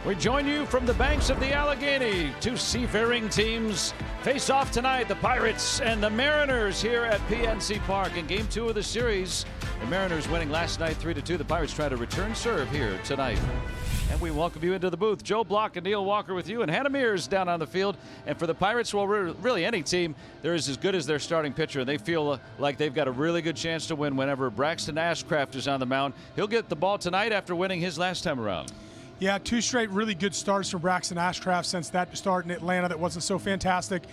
We join you from the banks of the Allegheny. Two seafaring teams face off tonight, the Pirates and the Mariners here at PNC Park in Game 2 of the series. The Mariners winning last night 3-2. The Pirates try to return serve here tonight. And we welcome you into the booth. Joe Block and Neil Walker with you, and Hannah Mears down on the field. And for the Pirates, well, really any team, they're as good as their starting pitcher. And they feel like they've got a really good chance to win whenever Braxton Ashcraft is on the mound. He'll get the ball tonight after winning his last time around. Yeah, two straight really good starts for Braxton Ashcraft since that start in Atlanta that wasn't so fantastic.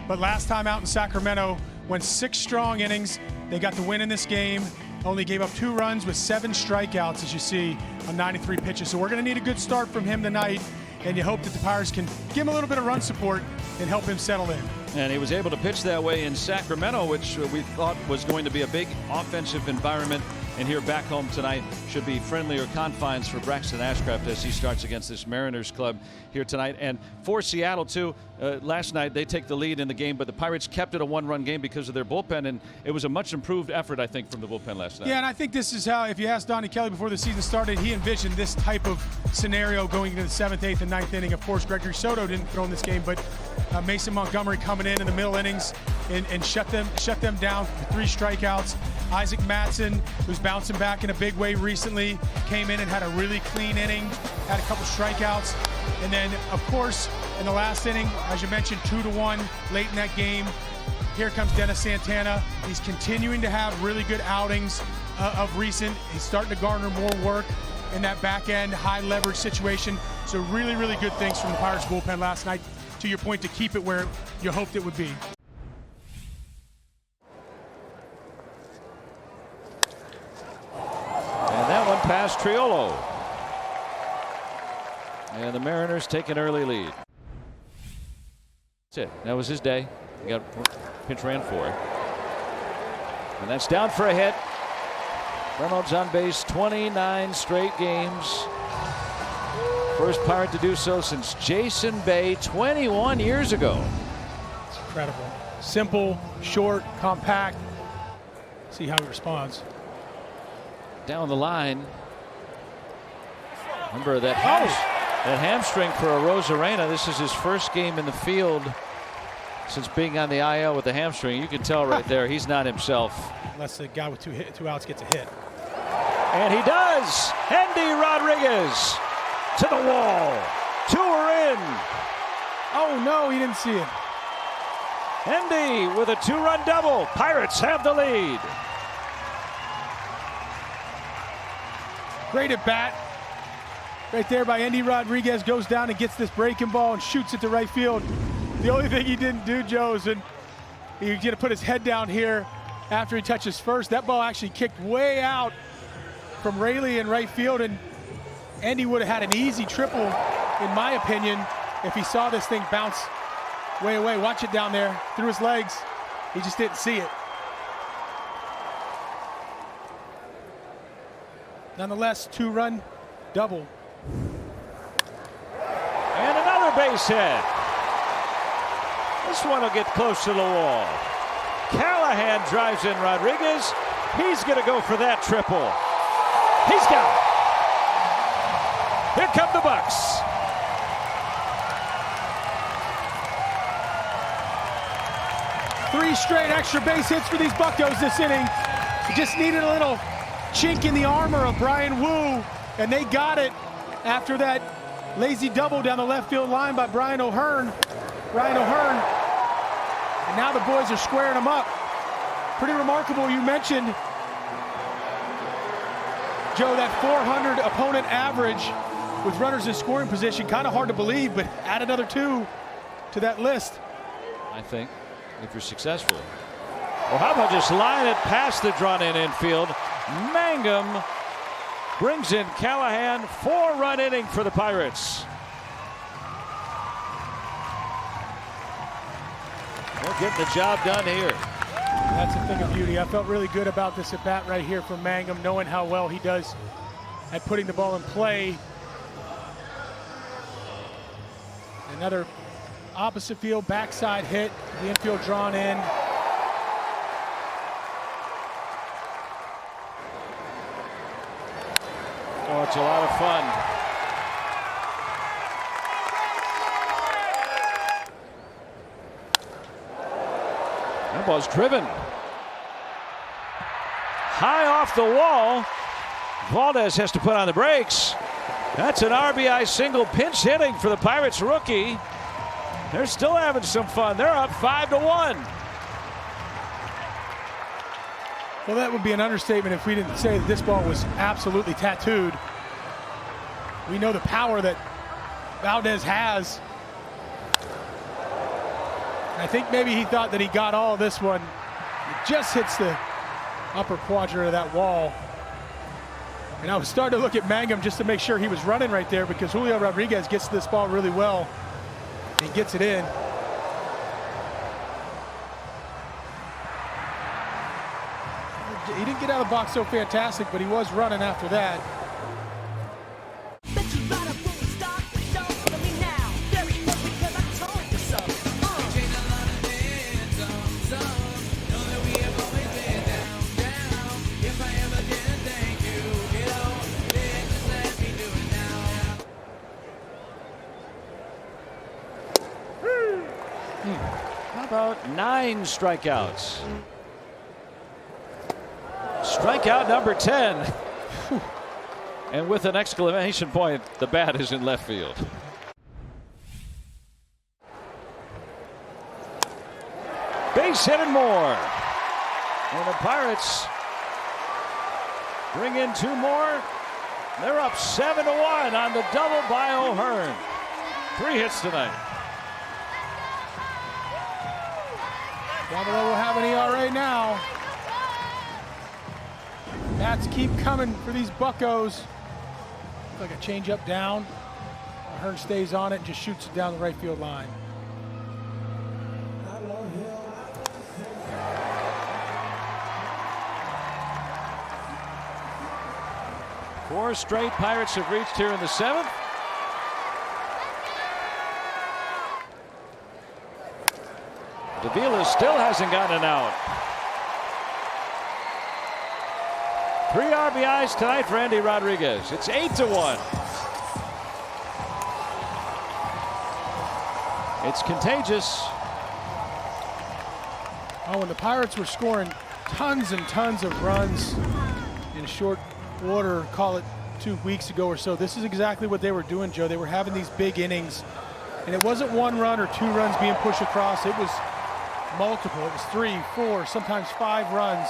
But last time out in Sacramento, went 6 strong innings. They got the win in this game. Only gave up 2 runs with 7 strikeouts, as you see, on 93 pitches. So we're going to need a good start from him tonight, and you hope that the Pirates can give him a little bit of run support and help him settle in. And he was able to pitch that way in Sacramento, which we thought was going to be a big offensive environment. And here back home tonight should be friendlier confines for Braxton Ashcraft as he starts against this Mariners club here tonight. And for Seattle, too, last night they take the lead in the game, but the Pirates kept it a 1-run game because of their bullpen, and it was a much improved effort, I think, from the bullpen last night. Yeah, and I think this is how, if you asked Donnie Kelly before the season started, he envisioned this type of scenario going into the 7th, 8th, and 9th inning. Of course, Gregory Soto didn't throw in this game, but Mason Montgomery coming in the middle innings and shut them down for 3 strikeouts. Isaac Matson, who's bouncing back in a big way recently, came in and had a really clean inning, had a couple strikeouts. And then, of course, in the last inning, as you mentioned, 2-1 late in that game. Here comes Dennis Santana. He's continuing to have really good outings of recent. He's starting to garner more work in that back end, high leverage situation. So really, really good things from the Pirates bullpen last night, to your point, to keep it where you hoped it would be. And that one past Triolo. And the Mariners take an early lead. That's it. That was his day. He got pinch ran for it. And that's down for a hit. Reynolds on base 29 straight games. First Pirate to do so since Jason Bay 21 years ago. It's incredible. Simple, short, compact. See how he responds. Down the line. Remember that hamstring for Arozarena. This is his first game in the field since being on the IL with the hamstring. You can tell right there he's not himself. Unless the guy with 2 outs gets a hit. And he does. Hendy Rodriguez to the wall. 2 are in. Oh no, he didn't see it. Hendy with a 2-run double. Pirates have the lead. Great at bat. Right there by Hendy Rodriguez, goes down and gets this breaking ball and shoots it to right field. The only thing he didn't do, Joe, is he's going to put his head down here after he touches first. That ball actually kicked way out from Rayleigh in right field, and Hendy would have had an easy triple, in my opinion, if he saw this thing bounce way away. Watch it down there through his legs. He just didn't see it. Nonetheless, 2-run double. And another base hit. This one will get close to the wall. Callahan drives in Rodriguez. He's going to go for that triple. He's got it. Here come the Bucks. Three straight extra base hits for these Buccos this inning. Just needed a little chink in the armor of Brian Wu, and they got it after that lazy double down the left field line by Brian O'Hearn. And now the boys are squaring them up. Pretty remarkable. You mentioned, Joe, that 400 opponent average with runners in scoring position. Kind of hard to believe, but add another 2 to that list. I think, if you're successful. Well, how about just line it past the drawn-in infield? Mangum brings in Callahan. 4-run inning for the Pirates. We're getting the job done here. That's a thing of beauty. I felt really good about this at bat right here from Mangum, knowing how well he does at putting the ball in play. Another opposite field backside hit, the infield drawn in. Oh, it's a lot of fun. That ball's driven high off the wall. Valdez has to put on the brakes. That's an RBI single, pinch hitting for the Pirates rookie. They're still having some fun. They're up 5-1. Well, that would be an understatement if we didn't say that this ball was absolutely tattooed. We know the power that Valdez has. I think maybe he thought that he got all of this one. It just hits the upper quadrant of that wall. And I was starting to look at Mangum just to make sure he was running right there, because Julio Rodriguez gets to this ball really well. He gets it in. He didn't get out of the box so fantastic, but he was running after that. How about 9 strikeouts? Strikeout number 10. And with an exclamation point, the bat is in left field. Base hit and more. And the Pirates bring in 2 more. They're up 7-1 on the double by O'Hearn. 3 hits tonight. Gabriel will have an ERA now. Bats keep coming for these buccos. Like a changeup down. O'Hearn stays on it and just shoots it down the right field line. Four straight Pirates have reached here in the 7th. Davila still hasn't gotten an out. 3 RBIs tonight for Andy Rodriguez. It's 8-1. It's contagious. Oh, when the Pirates were scoring tons and tons of runs in short order, call it 2 weeks ago or so, this is exactly what they were doing, Joe. They were having these big innings, and it wasn't 1 run or 2 runs being pushed across. It was multiple. It was 3, 4, sometimes 5 runs.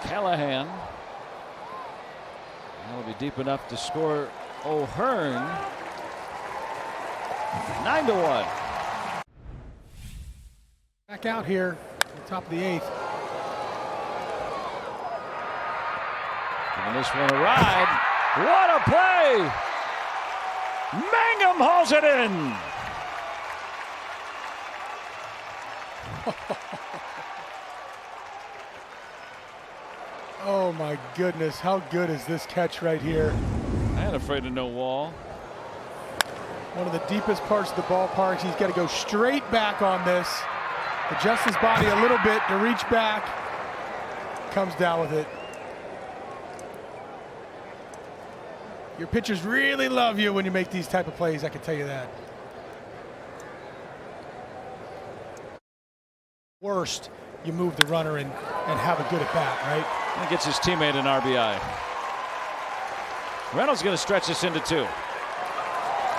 Callahan. That'll be deep enough to score O'Hearn. 9-1. Back out here at the top of the 8th. Giving this one a ride. What a play! Mangum hauls it in. Oh my goodness, how good is this catch right here? I ain't afraid of no wall. One of the deepest parts of the ballpark. He's got to go straight back on this. Adjust his body a little bit to reach back. Comes down with it. Your pitchers really love you when you make these type of plays, I can tell you that. Worst, you move the runner and have a good at bat, right? And gets his teammate an RBI. Reynolds going to stretch this into 2.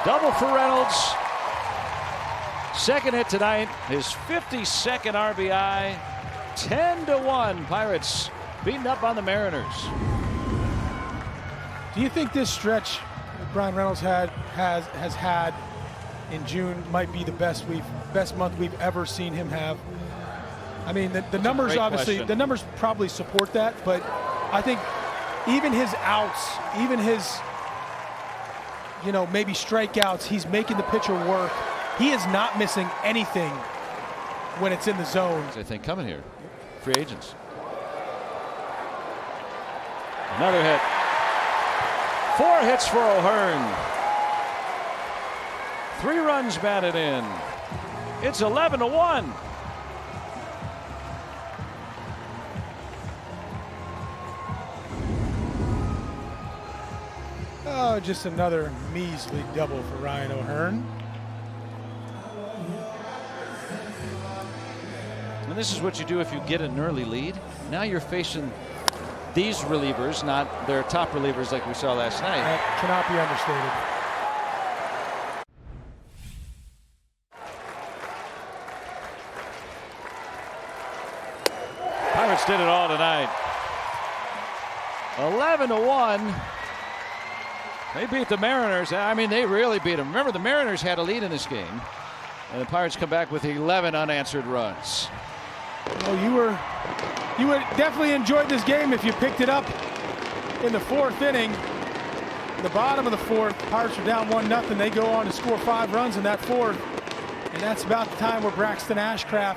Double for Reynolds. Second hit tonight. His 52nd RBI. 10-1. Pirates beating up on the Mariners. Do you think this stretch that Brian Reynolds has had in June might be the best month we've ever seen him have? I mean, the numbers obviously, the numbers probably support that, but I think even his outs, even his, maybe strikeouts, he's making the pitcher work. He is not missing anything when it's in the zone. I think coming here, free agents. Another hit. 4 hits for O'Hearn. 3 runs batted in. It's 11-1. Oh, just another measly double for Ryan O'Hearn. this is what you do if you get an early lead. Now you're facing these relievers, not their top relievers like we saw last night. That cannot be understated. Pirates did it all tonight. 11-1. They beat the Mariners. I mean, they really beat them. Remember, the Mariners had a lead in this game, and the Pirates come back with 11 unanswered runs. Well, you would definitely enjoyed this game if you picked it up in the 4th inning. The bottom of the 4th, Pirates are down 1-0. They go on to score 5 runs in that 4th, and that's about the time where Braxton Ashcraft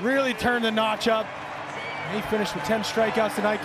really turned the notch up. He finished with 10 strikeouts tonight.